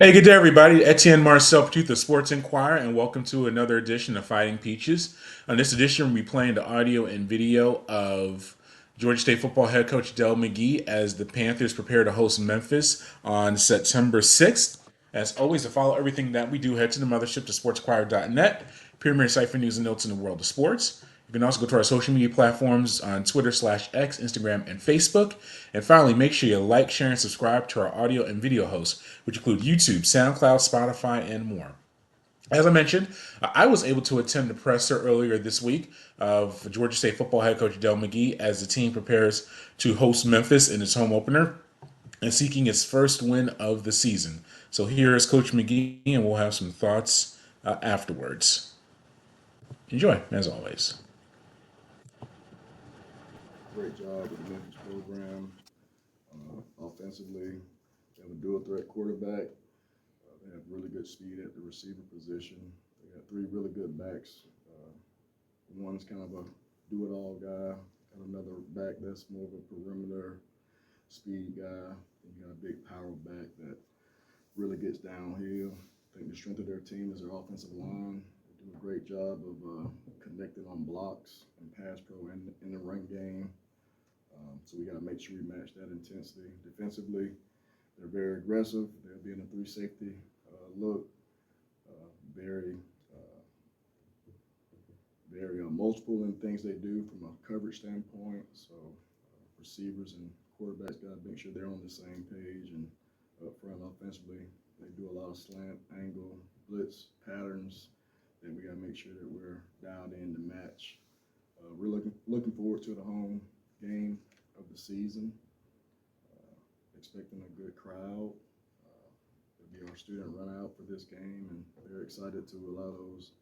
Hey, good day, everybody. Etienne Marcel Petit, the Sports Inquirer, and welcome to another edition of Fighting Peaches. On this edition, we'll be playing the audio and video of Georgia State football head coach Dell McGee as the Panthers prepare to host Memphis on September 6th. As always, to follow everything that we do, head to the mothership to sportsinquirer.net, premier site for news and notes in the world of sports. You can also go to our social media platforms on Twitter/X, Instagram, and Facebook. And finally, make sure you like, share, and subscribe to our audio and video hosts, which include YouTube, SoundCloud, Spotify, and more. As I mentioned, I was able to attend the presser earlier this week of Georgia State football head coach Dell McGee as the team prepares to host Memphis in its home opener and seeking its first win of the season. So here is Coach McGee, and we'll have some thoughts afterwards. Enjoy, as always. Great job with the Memphis program. Offensively, they have a dual threat quarterback. They have really good speed at the receiver position. They got three really good backs. One's kind of a do-it-all guy. Got another back that's more of a perimeter speed guy. And you got a big power back that really gets downhill. I think the strength of their team is their offensive line. They do a great job of connecting on blocks and pass pro in the run game. So we got to make sure we match that intensity. Defensively, they're very aggressive. They'll be in a three safety look, very, very multiple in things they do from a coverage standpoint. So receivers and quarterbacks got to make sure they're on the same page. And up front offensively, they do a lot of slant, angle, blitz patterns. Then we got to make sure that we're dialed in to match. We're looking forward to the home game of the season. Expecting a good crowd. It'll be our student run out for this game, and they're excited to allow those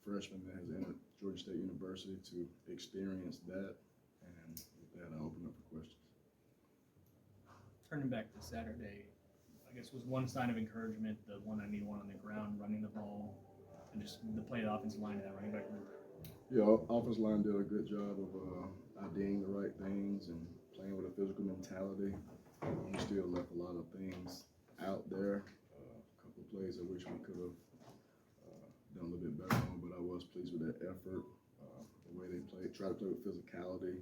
freshmen that has entered Georgia State University to experience that. And with that, I'll open up for questions. Turning back to Saturday, I guess was one sign of encouragement, the 191 on the ground, running the ball, and just the play of the offensive line to that running back group. Yeah, offensive line did a good job of IDing the right things and playing with a physical mentality. We still left a lot of things out there. A couple of plays I wish we could have done a little bit better on, but I was pleased with that effort. The way they played, try to play with physicality,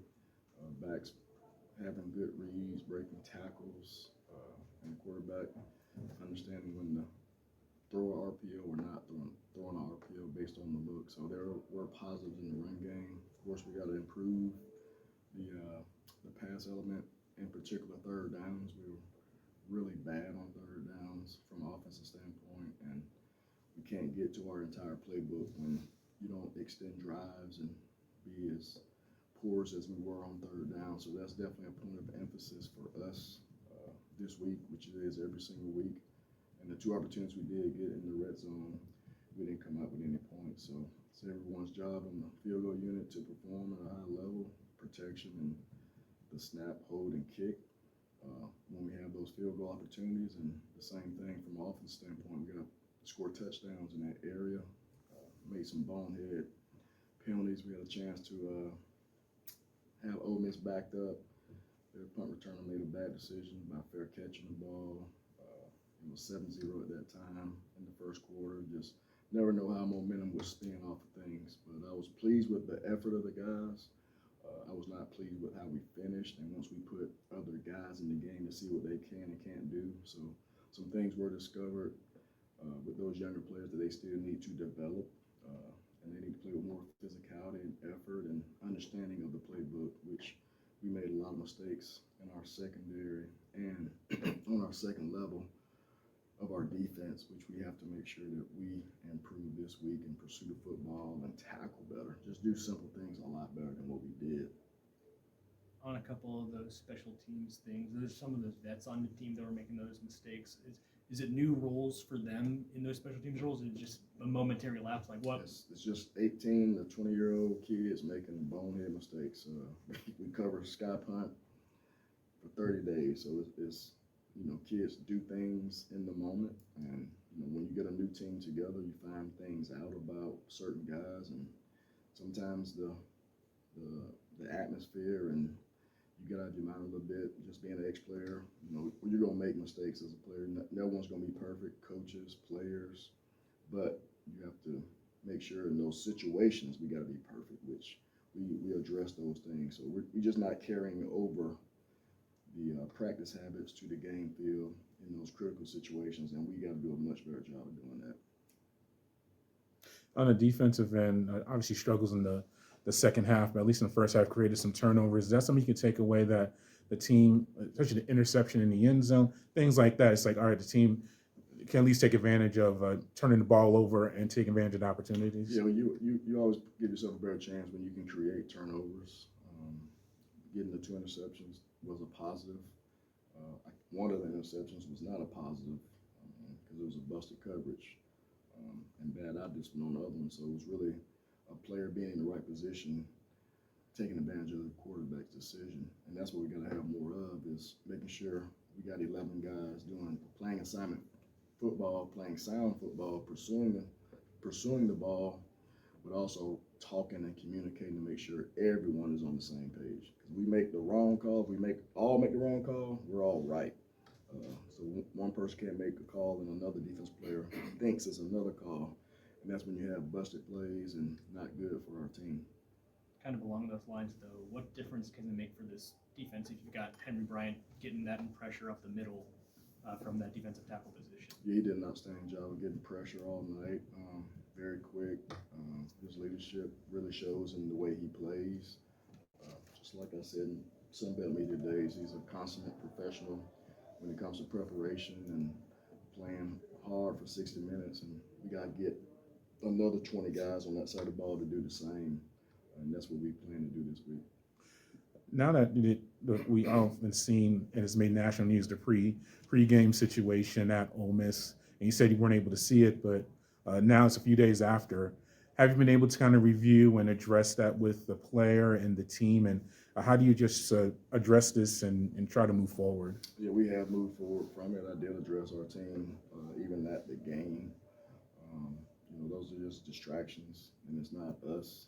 backs having good reads, breaking tackles, and the quarterback understanding when to throw an RPO or not throwing an RPO based on the look. So there were positives in the run game. Of course, we got to improve the pass element, in particular third downs. We were really bad on third downs from an offensive standpoint, and we can't get to our entire playbook when you don't extend drives and be as porous as we were on third down. So that's definitely a point of emphasis for us this week, which it is every single week. And the two opportunities we did get in the red zone, we didn't come out with any points. So it's everyone's job on the field goal unit to perform at a high level, protection and the snap, hold, and kick. When we have those field goal opportunities, and the same thing from an offense standpoint, we got to score touchdowns in that area. Made some bonehead penalties. We had a chance to have Ole Miss backed up. Their punt returner made a bad decision by fair catching the ball. It was 7-0 at that time in the first quarter. Just never know how momentum would spin off of things. But I was pleased with the effort of the guys. I was not pleased with how we finished. And once we put other guys in the game to see what they can and can't do. So some things were discovered with those younger players that they still need to develop. And they need to play with more physicality and effort and understanding of the playbook, which we made a lot of mistakes in our secondary and on our second level of our defense, which we have to make sure that we improve this week and pursue the football and tackle better. Just do simple things a lot better than what we did. On a couple of those special teams things, there's some of those vets on the team that were making those mistakes. Is it new rules for them in those special teams roles? Or is it just a momentary lapse? Like what? It's just 18 to 20-year-old kids making bonehead mistakes. We cover sky punt for 30 days, so it's kids do things in the moment, and when you get a new team together, you find things out about certain guys, and sometimes the atmosphere and you get out of your mind a little bit, just being an ex-player, you're going to make mistakes as a player. No one's going to be perfect, coaches, players, but you have to make sure in those situations we got to be perfect, which we address those things. So we're just not carrying over the practice habits to the game field in those critical situations, and we got to do a much better job of doing that. On the defensive end, obviously struggles in the second half, but at least in the first half created some turnovers. Is that something you can take away, that the team, especially the interception in the end zone, things like that? It's like, all right, the team can at least take advantage of turning the ball over and take advantage of the opportunities. Yeah, you always give yourself a better chance when you can create turnovers. Getting the 2 interceptions was a positive. One of the interceptions was not a positive because it was a busted coverage and bad eye discipline on the other one. So it was really a player being in the right position, taking advantage of the quarterback's decision. And that's what we got to have more of, is making sure we got 11 guys playing assignment football, playing sound football, pursuing the ball, but also talking and communicating to make sure everyone is on the same page. Because we make the wrong call, if we all make the wrong call, we're all right. So one person can't make a call and another defense player thinks it's another call, and that's when you have busted plays and not good for our team. Kind of along those lines, though, what difference can it make for this defense if you've got Henry Bryant getting that pressure up the middle from that defensive tackle position? Yeah, he did an outstanding job of getting pressure all night. Very quick. His leadership really shows in the way he plays. Just like I said in Sunbelt Media Days, he's a consummate professional when it comes to preparation and playing hard for 60 minutes. And we got to get another 20 guys on that side of the ball to do the same. And that's what we plan to do this week. Now that we often seen, and it's made national news, the pre-game situation at Ole Miss, and you said you weren't able to see it, but now it's a few days after. Have you been able to kind of review and address that with the player and the team, and how do you just address this and try to move forward? Yeah, we have moved forward from it. I did address our team even at the game. Those are just distractions, and it's not us.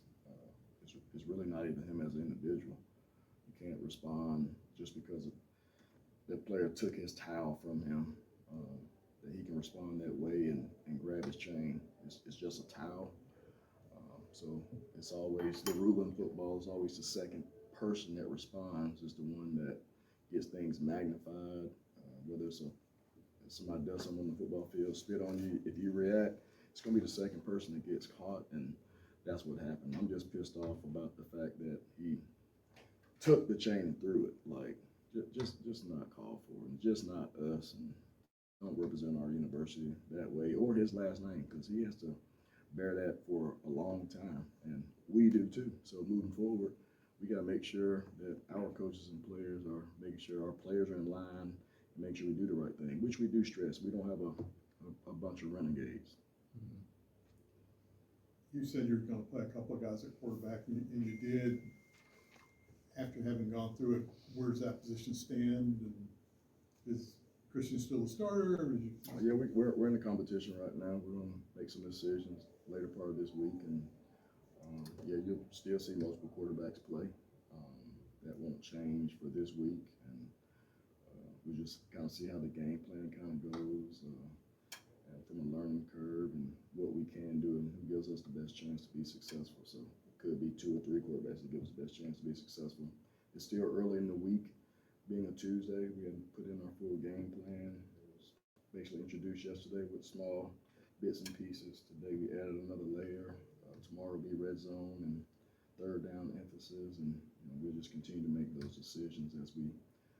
It's really not even him as an individual. You can't respond just because the player took his towel from him, that he can respond that way and grab his chain. It's just a towel. So it's always, the rule in football is always the second person that responds is the one that gets things magnified. Whether it's somebody does something on the football field, spit on you, if you react, it's going to be the second person that gets caught, and that's what happened. I'm just pissed off about the fact that he took the chain and threw it. Like, just not called for, and just not us, and don't represent our university that way, or his last name, because he has to bear that for a long time, and we do too. So moving forward, we got to make sure that our coaches and players are making sure our players are in line, and make sure we do the right thing, which we do stress. We don't have a bunch of renegades. You said you were going to play a couple of guys at quarterback, and you did. After having gone through it, where does that position stand? And is Christian still a starter? Or Yeah, we're in the competition right now. We're going to make some decisions later part of this week, and yeah, you'll still see multiple quarterbacks play. That won't change for this week, and we just kind of see how the game plan kind of goes from a learning curve and what we can do and who gives us the best chance to be successful. So it could be 2 or 3 quarterbacks that give us the best chance to be successful. It's still early in the week. Being a Tuesday, we hadn't put in our full game plan. It was basically introduced yesterday with small bits and pieces. Today we added another layer. Tomorrow will be red zone and third down emphasis, and we'll just continue to make those decisions as we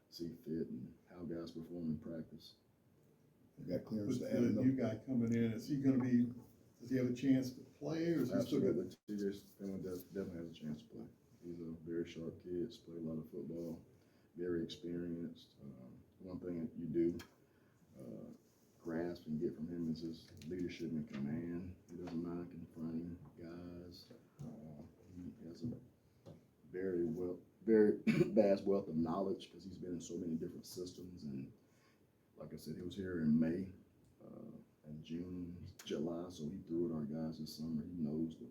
see fit and how guys perform in practice. you got clearance to add the new guy coming in? Is he going to be? Does he have a chance to play, or is he still Absolutely. TJ definitely has a chance to play. He's a very sharp kid. He's played a lot of football. Very experienced. One thing that you do grasp and get from him is his leadership and command. He doesn't mind confronting guys. He has a very vast wealth of knowledge because he's been in so many different systems. And like I said, he was here in May and June, July, so he threw at our guys this summer. He knows the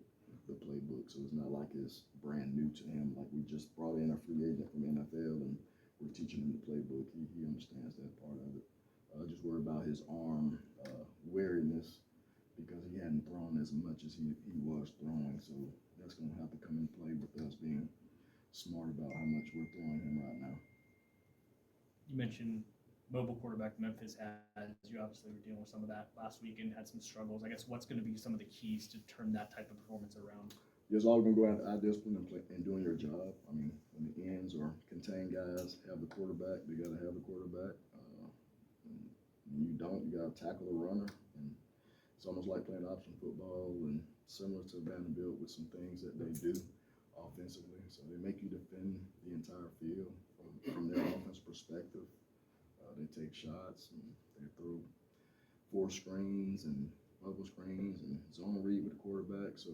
the playbook. So it's not like it's brand new to him. Like we just brought in a free agent from NFL and we're teaching him the playbook. He understands that part of it. Just worry about his arm weariness because he hadn't thrown as much as he was throwing. So that's going to have to come in play with us being smart about how much we're throwing him right now. You mentioned mobile quarterback Memphis has. You obviously were dealing with some of that last week and had some struggles. I guess what's going to be some of the keys to turn that type of performance around? It's all going to go out eye discipline and doing your job. I mean, when the ends or contain guys have the quarterback, they got to have the quarterback. When you don't, you got to tackle the runner. And it's almost like playing option football and similar to Vanderbilt with some things that they do offensively. So they make you defend the entire field from their offense perspective. They take shots and they throw 4 screens and bubble screens and zone read with the quarterback. So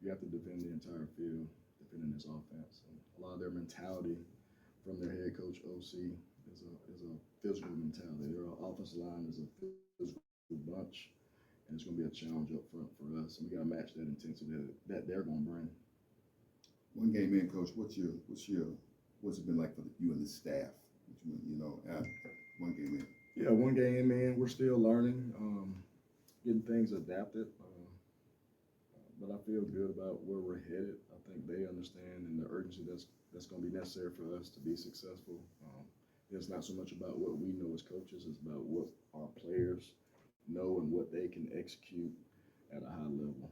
you have to defend the entire field, defending this offense. And a lot of their mentality from their head coach, OC, is a physical mentality. Their offensive line is a physical bunch, and it's going to be a challenge up front for us. And we got to match that intensity that they're going to bring. One game in, Coach, what's it been like for you and the staff? One game in. Yeah, one game in, we're still learning, getting things adapted. But I feel good about where we're headed. I think they understand and the urgency that's going to be necessary for us to be successful. It's not so much about what we know as coaches, it's about what our players know and what they can execute at a high level.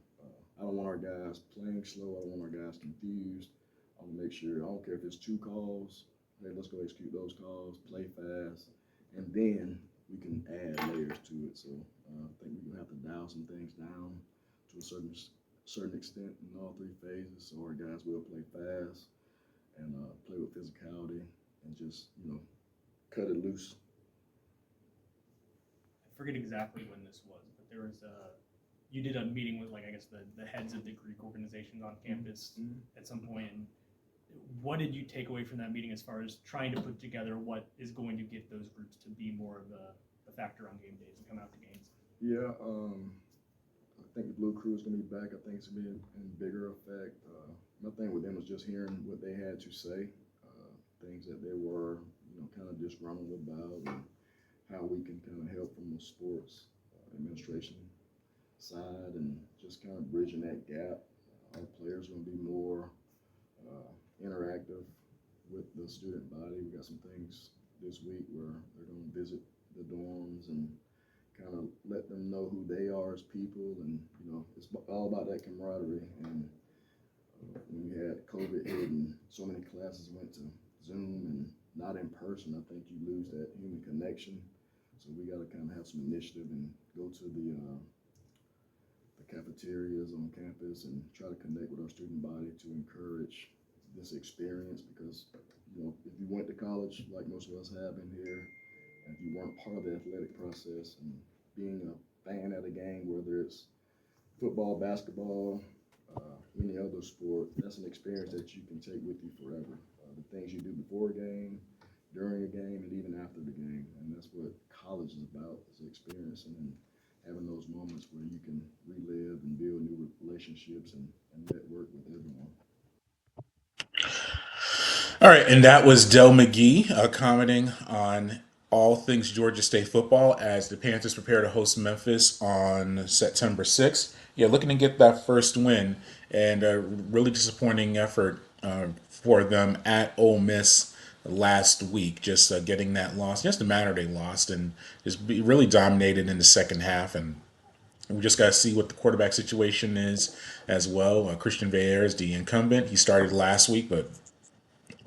I don't want our guys playing slow. I don't want our guys confused. I want to make sure, I don't care if it's 2 calls, hey, let's go execute those calls, play fast, and then we can add layers to it. So I think we're going to have to dial some things down to a certain extent in all 3 phases. So our guys will play fast and play with physicality and just, cut it loose. I forget exactly when this was, but there was you did a meeting with, I guess, the heads of the Greek organizations on campus at some point. And what did you take away from that meeting as far as trying to put together what is going to get those groups to be more of a factor on game days and come out to games? Yeah, I think the Blue Crew is going to be back. I think it's going to be in bigger effect. My thing with them was just hearing what they had to say, things that they were, kind of disgruntled about, and how we can kind of help from the sports administration side and just kind of bridging that gap. Our players are going to be more interactive with the student body. We got some things this week where they're going to visit the dorms and kind of let them know who they are as people, and it's all about that camaraderie. And when we had COVID hit and so many classes went to Zoom and not in person, I think you lose that human connection. So we got to kind of have some initiative and go to the cafeterias on campus and try to connect with our student body to encourage this experience, because if you went to college like most of us have in here, and if you weren't part of the athletic process and being a fan at a game, whether it's football, basketball, any other sport, that's an experience that you can take with you forever. The things you do before a game, during a game, and even after the game. And that's what college is about, is experiencing and having those moments where you can relive and build new relationships and network with everyone. All right, and that was Dell McGee commenting on all things Georgia State football as the Panthers prepare to host Memphis on September 6th. Yeah, looking to get that first win, and a really disappointing effort for them at Ole Miss last week, just getting that loss. Just a matter they lost and just really dominated in the second half. And we just got to see what the quarterback situation is as well. Christian Veilleux is the incumbent. He started last week, but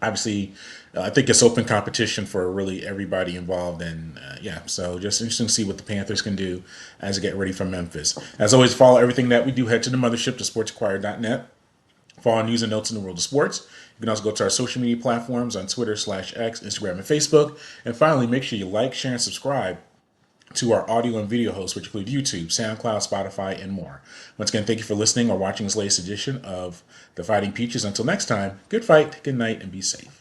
obviously, I think it's open competition for really everybody involved. And so just interesting to see what the Panthers can do as they get ready for Memphis. As always, follow everything that we do. Head to the mothership, to sportsinquirer.net. For all news and notes in the world of sports. You can also go to our social media platforms on Twitter/X, Instagram, and Facebook. And finally, make sure you like, share, and subscribe to our audio and video hosts, which include YouTube, SoundCloud, Spotify, and more. Once again, thank you for listening or watching this latest edition of The Fighting Peaches. Until next time, good fight, good night, and be safe.